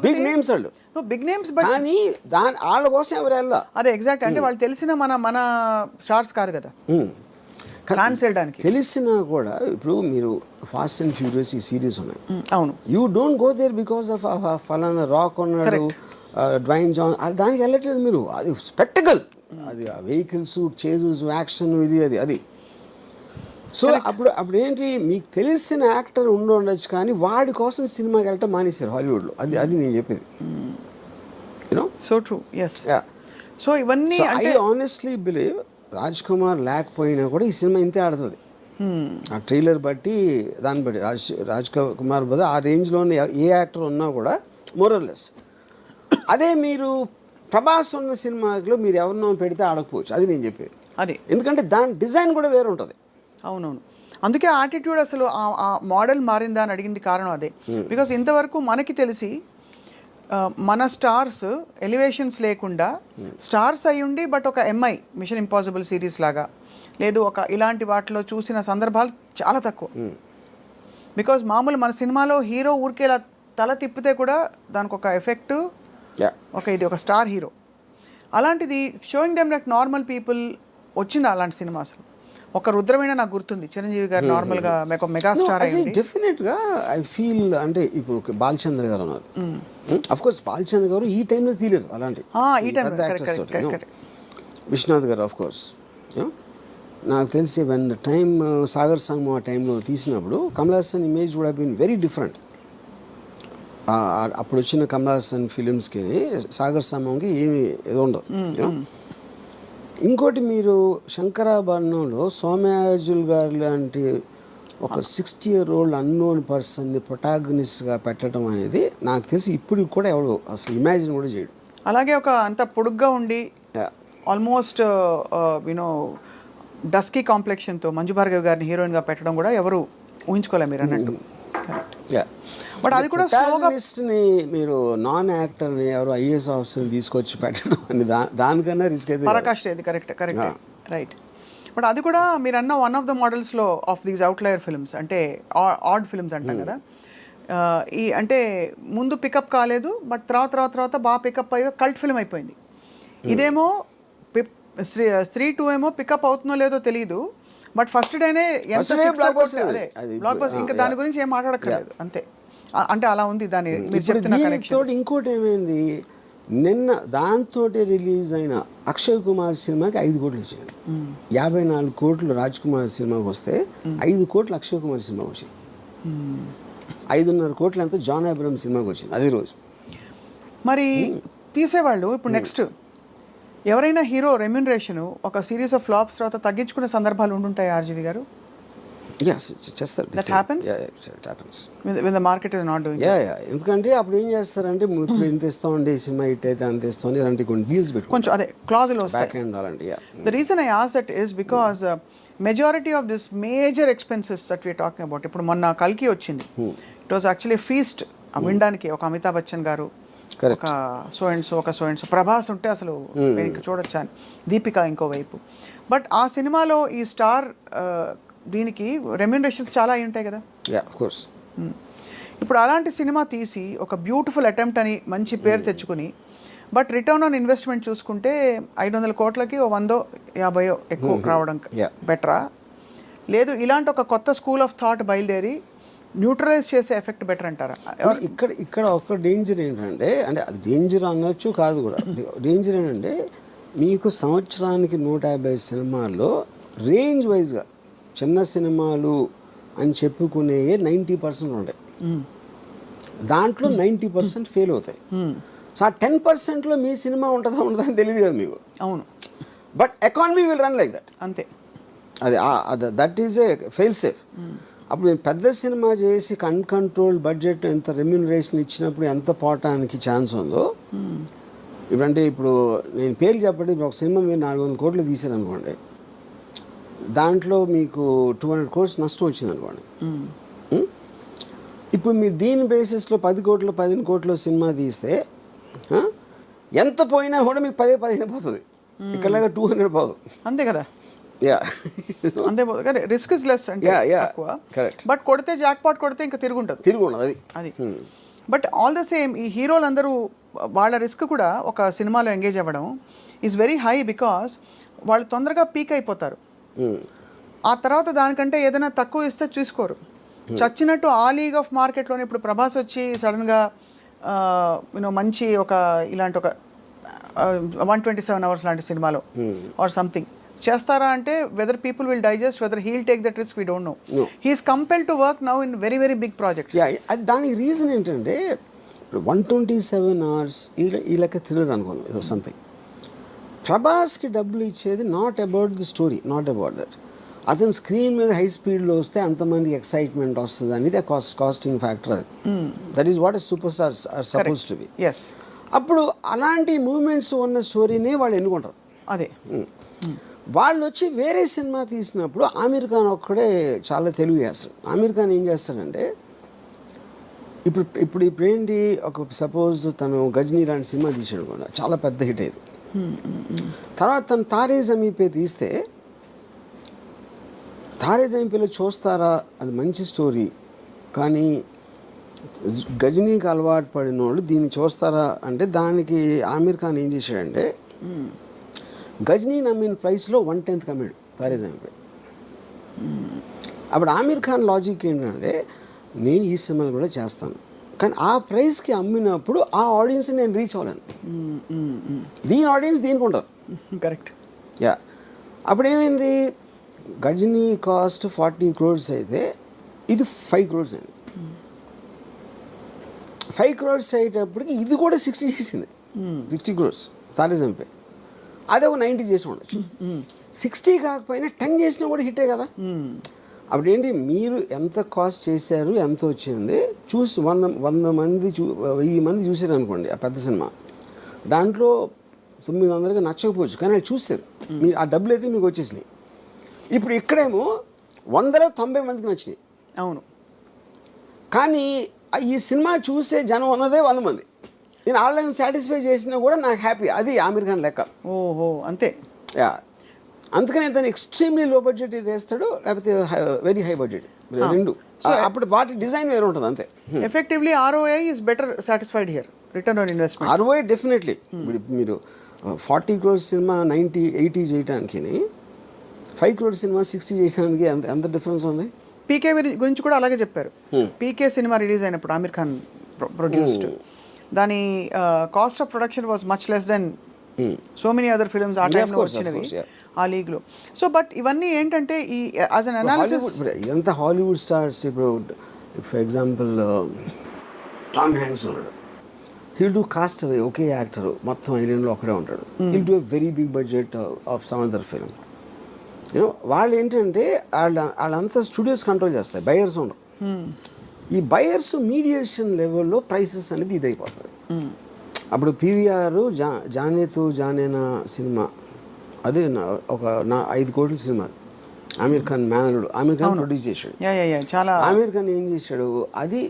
Big names వాళ్ళు, big names, but కానీ వాళ్ళ కోసం ఎవరు వెళ్ళా. అదే ఎగ్జాక్ట్, అంటే వాళ్ళు తెలిసిన మన స్టార్స్ కాదు కదా ఫ్యాన్స్ వెళ్ళడానికి. తెలిసినా కూడా ఇప్పుడు మీరు ఫాస్ట్ అండ్ ఫ్యూరియస్ ఈ సిరీస్ ఉన్నాయి, అవును, you don't go there because of ఫలానా రాక్ ఉన్నాడు, డ్వైన్ జాన్, దానికి వెళ్ళట్లేదు మీరు. అది స్పెక్టకల్, అది వెహికల్స్, చేజెస్, యాక్షన్, ఇది అది. సో అప్పుడు ఏంటి, మీకు తెలిసిన యాక్టర్ ఉండొచ్చు కానీ వాడి కోసం సినిమాకి వెళ్ళటం మానేశారు హాలీవుడ్లో. అది నేను చెప్పేది. You know, so true, yes. So ఇవన్నీ I honestly believe Raj Kumar లేకపోయినా కూడా ఈ సినిమా ఇంతే ఆడుతుంది. ఆ ట్రైలర్ బట్టి, దాన్ని బట్టి రాజ్ కుమార్ బదులు ఆ రేంజ్లోనే ఏ యాక్టర్ ఉన్నా కూడా మోరల్లెస్. అదే మీరు ప్రభాస్ ఉన్న సినిమాలో మీరు ఎవరినో పెడితే ఆడకపోవచ్చు, అది నేను చెప్పేది. అది ఎందుకంటే దాని డిజైన్ కూడా వేరే ఉంటుంది. అవునవును, అందుకే ఆటిట్యూడ్ అసలు ఆ మోడల్ మారిందా అని అడిగింది కారణం అదే. బికాస్ ఇంతవరకు మనకి తెలిసి మన స్టార్స్ ఎలివేషన్స్ లేకుండా స్టార్స్ అయి ఉండి బట్ ఒక ఎంఐ మిషన్ ఇంపాసిబుల్ సిరీస్ లాగా లేదు ఒక ఇలాంటి వాటిలో చూసిన సందర్భాలు చాలా తక్కువ. బికాజ్ మామూలు మన సినిమాలో హీరో ఊరికే ఇలా తల తిప్పితే కూడా దానికి ఒక ఎఫెక్ట్, ఇది ఒక స్టార్ హీరో. అలాంటిది showing them like normal people వచ్చింది అలాంటి సినిమా. అసలు ఒక రుద్రమైన నాకు గుర్తుంది, చిరంజీవి గారు నార్మల్గా మెగా స్టార్ అయ్యింది. డెఫినెట్గా ఐ ఫీల్, అంటే ఇప్పుడు బాలచంద్ర గారు ఉన్నారు, అఫ్ కోర్స్ బాలచంద్ర గారు ఈ టైంలో తీయలేదు అలాంటి పెద్ద యాక్టర్స్ తోటి. విశ్వనాథ్ గారు ఆఫ్ కోర్స్. నాకు తెలిసి వెన్ టైమ్ సాగర్ సంగమం ఆ టైంలో తీసినప్పుడు Kamal Haasan image would have been very different. అప్పుడు వచ్చిన కమల్ హాసన్ ఫిలిమ్స్కి సాగర్ సంగమంకి ఏమి ఏదో ఉండదు. ఇంకోటి, మీరు శంకరాభరణంలో సోమయాజుల్ గారు లాంటి ఒక 60-year-old అన్నోన్ పర్సన్ని ప్రొటాగనిస్ట్గా పెట్టడం అనేది నాకు తెలిసి ఇప్పుడు కూడా ఎవడు అసలు ఇమాజిన్ కూడా చేయడు. అలాగే ఒక అంత పొడుగ్గా ఉండి ఆల్మోస్ట్ యూనో డస్కీ కాంప్లెక్షన్తో మంజు భార్గవి గారిని హీరోయిన్గా పెట్టడం కూడా ఎవరు ఊహించుకోలేరు మీరు అన్నట్టు. బట్ అది కూడా ప్రొటాగనిస్ట్ని మీరు నాన్ యాక్టర్ని ఎవరు ఐఏఎస్ ఆఫీసర్ని తీసుకొచ్చి పెట్టడం అని దానికన్నా రిస్క్ అయితే పరాకాష్ట. ఇది కరెక్ట్ రైట్. బట్ అది కూడా మీరు అన్న వన్ ఆఫ్ ద మోడల్స్లో ఆఫ్ దీస్ అవుట్లయర్ ఫిల్మ్స్, అంటే ఆడ్ ఫిల్మ్స్ అంటాం కదా. ఈ అంటే ముందు పికప్ కాలేదు, బట్ తర్వాత బాగా పికప్ అయ్యి కల్ట్ ఫిల్మ్ అయిపోయింది. ఇదేమో స్త్రీ 2 ఏమో పికప్ అవుతుందో లేదో తెలియదు, బట్ ఫస్ట్ డేనే ఎంత బ్లాక్ బస్టర్, ఇంకా దాని గురించి ఏం మాట్లాడక్కర్లేదు అంతే. అంటే అలా ఉంది దాని మీరు చెప్తున్న కనెక్షన్. ఇంకోటి ఏమైంది, నిన్న దాంతో రిలీజ్ అయిన అక్షయ్ కుమార్ సినిమాకి 5 కోట్లు వచ్చింది. 54 కోట్లు రాజ్ కుమార్ సినిమాకి వస్తే 5 కోట్లు అక్షయ్ కుమార్ సినిమాకి వచ్చింది. 5.5 కోట్లు అంతా జాన్ అబ్రహం సినిమాకి వచ్చింది అదే రోజు. మరి తీసేవాళ్ళు ఇప్పుడు నెక్స్ట్ ఎవరైనా హీరో రెమ్యూనరేషన్ ఒక సిరీస్ ఆఫ్ ఫ్లాప్స్ తర్వాత తగ్గించుకునే సందర్భాలు ఉండుంటాయి ఆర్జీవి గారు? చేస్తారు. That happens? Yeah, it happens. When the market is not doing it. ఎందుకంటే అప్పుడు ఏం చేస్తారంటే ఇప్పుడు ఇంత ఇస్తామండి సినిమా హిట్ అయితే అంత ఇస్తామని ఇలాంటి కొన్ని డీల్స్ పెట్టుకుంటారు. కొంచెం అదే క్లాజులు వస్తాయి. బ్యాక్ ఎండ్ అలాంటి. The reason I asked that is because majority of this major expenses that we are talking about, ఇప్పుడు మొన్న కల్కి వచ్చింది, ఇట్ వాజ్ యాక్చువల్లీ ఫీస్ట్. వినడానికి ఒక అమితాబ్ బచ్చన్ గారు, ఒక సో అండ్ సో ప్రభాస్ ఉంటే అసలు చూడొచ్చా అని, దీపిక ఇంకోవైపు. బట్ ఆ సినిమాలో ఈ స్టార్ దీనికి రెమ్యూనరేషన్స్ చాలా అయి ఉంటాయి కదా. ఇప్పుడు అలాంటి సినిమా తీసి ఒక బ్యూటిఫుల్ అటెంప్ట్ అని మంచి పేరు తెచ్చుకుని, బట్ రిటర్న్ ఆన్ ఇన్వెస్ట్మెంట్ చూసుకుంటే 500 కోట్లకి 100-50 ఎక్కువ రావడం బెటరా, లేదు ఇలాంటి ఒక కొత్త స్కూల్ ఆఫ్ థాట్ బయలుదేరి న్యూట్రలైజ్ చేసే ఎఫెక్ట్ బెటర్ అంటారా? ఇక్కడ ఒక డేంజర్ ఏంటంటే, అంటే అది డేంజర్ అనొచ్చు కాదు కూడా, డేంజర్ ఏంటంటే మీకు సంవత్సరానికి 150 సినిమాల్లో రేంజ్ వైజ్గా చిన్న సినిమాలు అని చెప్పుకునే 90% ఉంటాయి. దాంట్లో 90% ఫెయిల్ అవుతాయి. సో ఆ 10%లో మీ సినిమా ఉంటుందా అని తెలియదు కదా మీకు. అవును, but economy will run like that. అంతే, అది that is a fail safe. అప్పుడు మేము పెద్ద సినిమా చేసి అన్కంట్రోల్ బడ్జెట్ ఎంత రెమ్యూనరేషన్ ఇచ్చినప్పుడు ఎంత పోవటానికి ఛాన్స్ ఉందో. ఇప్పుడంటే ఇప్పుడు నేను పేరు చెప్పండి, ఒక సినిమా మీరు 400 కోట్లు తీసారనుకోండి, దాంట్లో మీకు 200 crores నష్టం వచ్చింది అనుకోండి. ఇప్పుడు మీరు దీని బేసిస్లో 10 కోట్లు 15 కోట్లు సినిమా తీస్తే ఎంత పోయినా కూడా మీకు 10-15 పోతుంది. ఇక్కడలాగా 200 పోదు. అంతే కదా. అంతే, రిస్క్ ఇస్ లెస్ అంటే ఎక్కువ. బట్ కొడితే జాక్ పాట్ కొడితే ఇంకా తిరుగుంటుంది అది. బట్ ఆల్ ద సేమ్ ఈ హీరోలందరూ వాళ్ళ రిస్క్ కూడా ఒక సినిమాలో ఎంగేజ్ అవ్వడం ఈజ్ వెరీ హై బికాస్ వాళ్ళు తొందరగా పీక్ అయిపోతారు. ఆ తర్వాత దానికంటే ఏదైనా తక్కువ ఇస్తే చూసుకోరు. చచ్చినట్టు ఆ లీగ్ ఆఫ్ మార్కెట్లోనే ఇప్పుడు ప్రభాస్ వచ్చి సడన్గా మంచి ఒక ఇలాంటి ఒక 127 hours లాంటి సినిమాలో ఆర్ సంథింగ్ చేస్తారా అంటే whether people will digest, whether he'll take that risk we don't know. He's compelled to work now in very very big projects. దానికి రీజన్ ఏంటంటే 127 hours ఈ లెక్క థ్రిల్లర్ అనుకోండి ఏదో సంథింగ్. ప్రభాస్కి డబ్బులు ఇచ్చేది not about the story, not about that. అతను స్క్రీన్ మీద హై స్పీడ్లో వస్తే అంతమందికి ఎక్సైట్మెంట్ వస్తుంది అనేది కాస్టింగ్ ఫ్యాక్టర్. అది that is what super stars are suppose to be. అప్పుడు అలాంటి మూమెంట్స్ ఉన్న స్టోరీనే వాళ్ళు ఎన్నుకుంటారు. అదే వాళ్ళు వచ్చి వేరే సినిమా తీసినప్పుడు ఆమీర్ ఖాన్ ఒక్కడే చాలా తెలుగు చేస్తాడు. ఆమీర్ ఖాన్ ఏం చేస్తాడంటే ఇప్పుడు ఏంటి, ఒక సపోజ్ తను గజనీ లాంటి సినిమా తీసాడు కూడా చాలా పెద్ద హిట్ అయ్యేది. తర్వాత తను తారే జమీన్ పే తీస్తే తారే జమీన్ పేలో చూస్తారా, అది మంచి స్టోరీ, కానీ గజనీకి అలవాటు పడిన వాళ్ళు దీన్ని చూస్తారా అంటే దానికి ఆమీర్ ఖాన్ ఏం చేశాడంటే గజనీ నమ్మిన ప్రైస్లో 1/10 కమ్మాడు తారే జమీన్ పే. అప్పుడు ఆమీర్ ఖాన్ లాజిక్ ఏంటంటే నేను ఈ సినిమాలు కూడా చేస్తాను, కానీ ఆ ప్రైస్కి అమ్మినప్పుడు ఆ ఆడియన్స్ నేను రీచ్ అవ్వలేను. దీని ఆడియన్స్ దీనికి ఉండదు. కరెక్ట్. యా, అప్పుడేమైంది, గజనీ కాస్ట్ 40 crores అయితే ఇది 5 crores అయింది. 5 crores అయ్యేటప్పటికి ఇది కూడా 60 చేసింది. 60 crores తారే జమీన్ పే. అదే ఒక 90 చేసి ఉండొచ్చు. 60 కాకపోయినా 10 చేసినా కూడా హిట్టే కదా. అప్పుడు ఏంటి, మీరు ఎంత కాస్ట్ చేశారు, ఎంత వచ్చింది చూసి 100 మంది 1000 మంది చూసారు అనుకోండి ఆ పెద్ద సినిమా, దాంట్లో 900కి నచ్చకపోవచ్చు, కానీ వాళ్ళు చూసారు, మీరు ఆ డబ్బులు అయితే మీకు వచ్చేసినాయి. ఇప్పుడు ఇక్కడేమో 100లో 90 మందికి నచ్చినాయి. అవును, కానీ ఈ సినిమా చూసే జనం ఉన్నదే 100 మంది. నేను వాళ్ళని సాటిస్ఫై చేసినా కూడా నాకు హ్యాపీ. అది ఆమీర్ ఖాన్ లెక్క. ఓహో, అంతే. యా, అందుకని తను ఎక్స్ట్రీమ్లీ లో బడ్జెట్ ఇది వేస్తాడు, లేకపోతే వెరీ హై బడ్జెట్, రెండు. అప్పుడు వాటి డిజైన్ వేరే ఉంటుంది అంతే. Effectively ROI is better satisfied here, return on investment. ROI definitely. మీరు 40 crores సినిమా 90-80 చేయడానికి, 5 crores సినిమా 60 చేయడానికి ఎంత డిఫరెన్స్ ఉంది. పీకే గురించి కూడా అలాగే చెప్పారు. పీకే సినిమా రిలీజ్ అయినప్పుడు ఆమీర్ ఖాన్ ప్రొడ్యూస్డ్, దాని cost of production was much less than so many other films ఆ టైంలో వచ్చినవి ఆ లీగ్లో. సో బట్ ఇవన్నీ ఏంటంటే ఈ యాజ్ అన్ అనాలిసిస్ ఇదంతా హాలీవుడ్ స్టార్స్. ఇప్పుడు ఫర్ ఎగ్జాంపుల్ టామ్ హ్యాంక్స్ ఉన్నాడు, హీల్ డూ కాస్ట్ అవే, ఒకే యాక్టర్ మొత్తం ఐలాండ్లో ఒకడే ఉంటాడు. He'll do a very big budget of some other film. వాళ్ళు ఏంటంటే వాళ్ళంతా స్టూడియోస్ కంట్రోల్ చేస్తాయి, బయర్స్ ఉండవు. ఈ బయర్స్ మీడియేషన్ లెవెల్లో ప్రైసెస్ అనేది ఇది అయిపోతుంది. అప్పుడు PVR జానేతు జానేనా సినిమా, అదే ఒక 5 కోట్ల సినిమా, ఆమీర్ ఖాన్ మేనలుడు, ఆమీర్ ఖాన్ ప్రొడ్యూస్ చేశాడు. చాలా ఆమీర్ ఖాన్ ఏం చేశాడు, అది